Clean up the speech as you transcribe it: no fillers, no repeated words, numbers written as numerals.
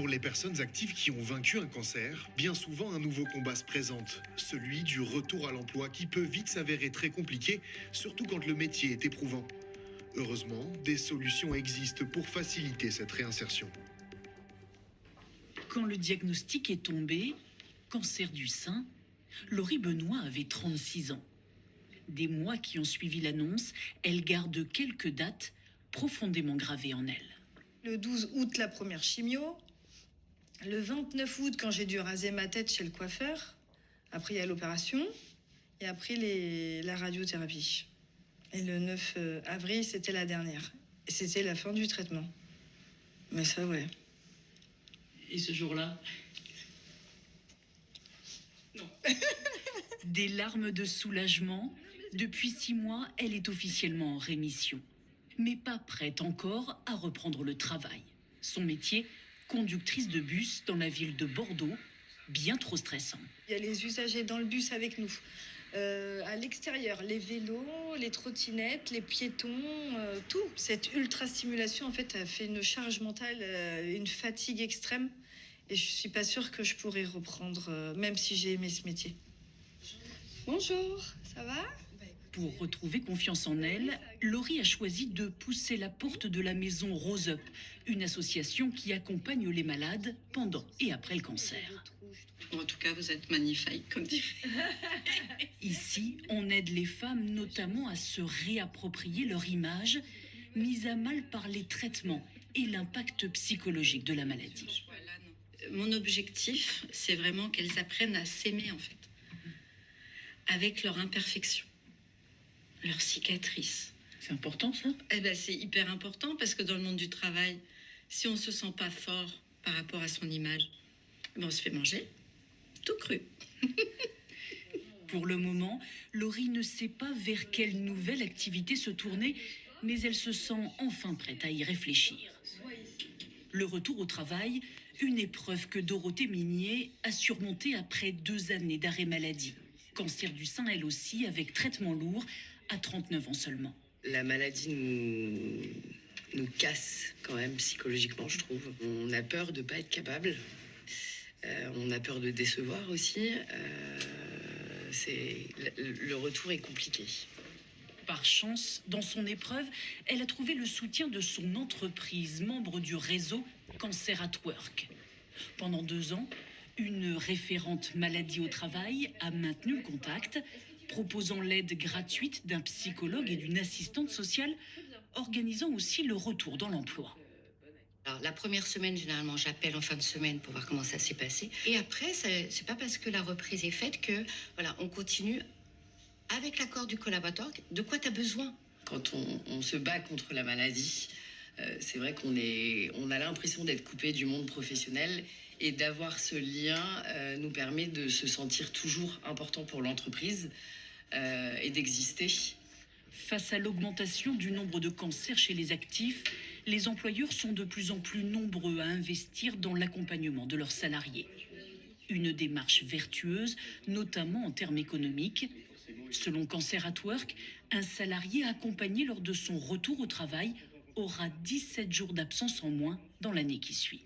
Pour les personnes actives qui ont vaincu un cancer, bien souvent un nouveau combat se présente, celui du retour à l'emploi qui peut vite s'avérer très compliqué, surtout quand le métier est éprouvant. Heureusement, des solutions existent pour faciliter cette réinsertion. Quand le diagnostic est tombé, cancer du sein, Laurie Benoît avait 36 ans. Des mois qui ont suivi l'annonce, elle garde quelques dates profondément gravées en elle. Le 12 août, la première chimio. Le 29 août, quand j'ai dû raser ma tête chez le coiffeur. Après, il y a l'opération. Et après, la radiothérapie. Et le 9 avril, c'était la dernière. Et c'était la fin du traitement. Mais ça, ouais. Et ce jour-là? Non. Des larmes de soulagement. Depuis 6 mois, elle est officiellement en rémission. Mais pas prête encore à reprendre le travail. Son métier, conductrice de bus dans la ville de Bordeaux, bien trop stressant. Il y a les usagers dans le bus avec nous. À l'extérieur, les vélos, les trottinettes, les piétons, tout. Cette ultra-stimulation, en fait, a fait une charge mentale, une fatigue extrême. Et je suis pas sûre que je pourrais reprendre, même si j'ai aimé ce métier. Bonjour, ça va? Pour retrouver confiance en elle, Laurie a choisi de pousser la porte de la maison Rose Up, une association qui accompagne les malades pendant et après le cancer. En tout cas, vous êtes magnifique, comme dit. Ici, on aide les femmes notamment à se réapproprier leur image, mise à mal par les traitements et l'impact psychologique de la maladie. Mon objectif, c'est vraiment qu'elles apprennent à s'aimer, en fait, avec leur imperfection. Leurs cicatrices. C'est important, ça? Eh ben, c'est hyper important parce que dans le monde du travail, si on ne se sent pas fort par rapport à son image, ben on se fait manger tout cru. Pour le moment, Laurie ne sait pas vers quelle nouvelle activité se tourner, mais elle se sent enfin prête à y réfléchir. Le retour au travail, une épreuve que Dorothée Minier a surmontée après 2 années d'arrêt maladie. Cancer du sein, elle aussi, avec traitement lourd, à 39 ans seulement. La maladie nous casse quand même psychologiquement, je trouve. On a peur de ne pas être capable. On a peur de décevoir aussi. Le retour est compliqué. Par chance, dans son épreuve, elle a trouvé le soutien de son entreprise, membre du réseau Cancer at Work. Pendant 2 ans, une référente maladie au travail a maintenu le contact, proposant l'aide gratuite d'un psychologue et d'une assistante sociale, organisant aussi le retour dans l'emploi. Alors, la première semaine, généralement, j'appelle en fin de semaine pour voir comment ça s'est passé. Et après, c'est pas parce que la reprise est faite que, voilà, on continue avec l'accord du collaborateur. De quoi tu as besoin? Quand on se bat contre la maladie, c'est vrai on a l'impression d'être coupé du monde professionnel et d'avoir ce lien nous permet de se sentir toujours important pour l'entreprise et d'exister. Face à l'augmentation du nombre de cancers chez les actifs, les employeurs sont de plus en plus nombreux à investir dans l'accompagnement de leurs salariés. Une démarche vertueuse, notamment en termes économiques. Selon Cancer at Work, un salarié accompagné lors de son retour au travail aura 17 jours d'absence en moins dans l'année qui suit.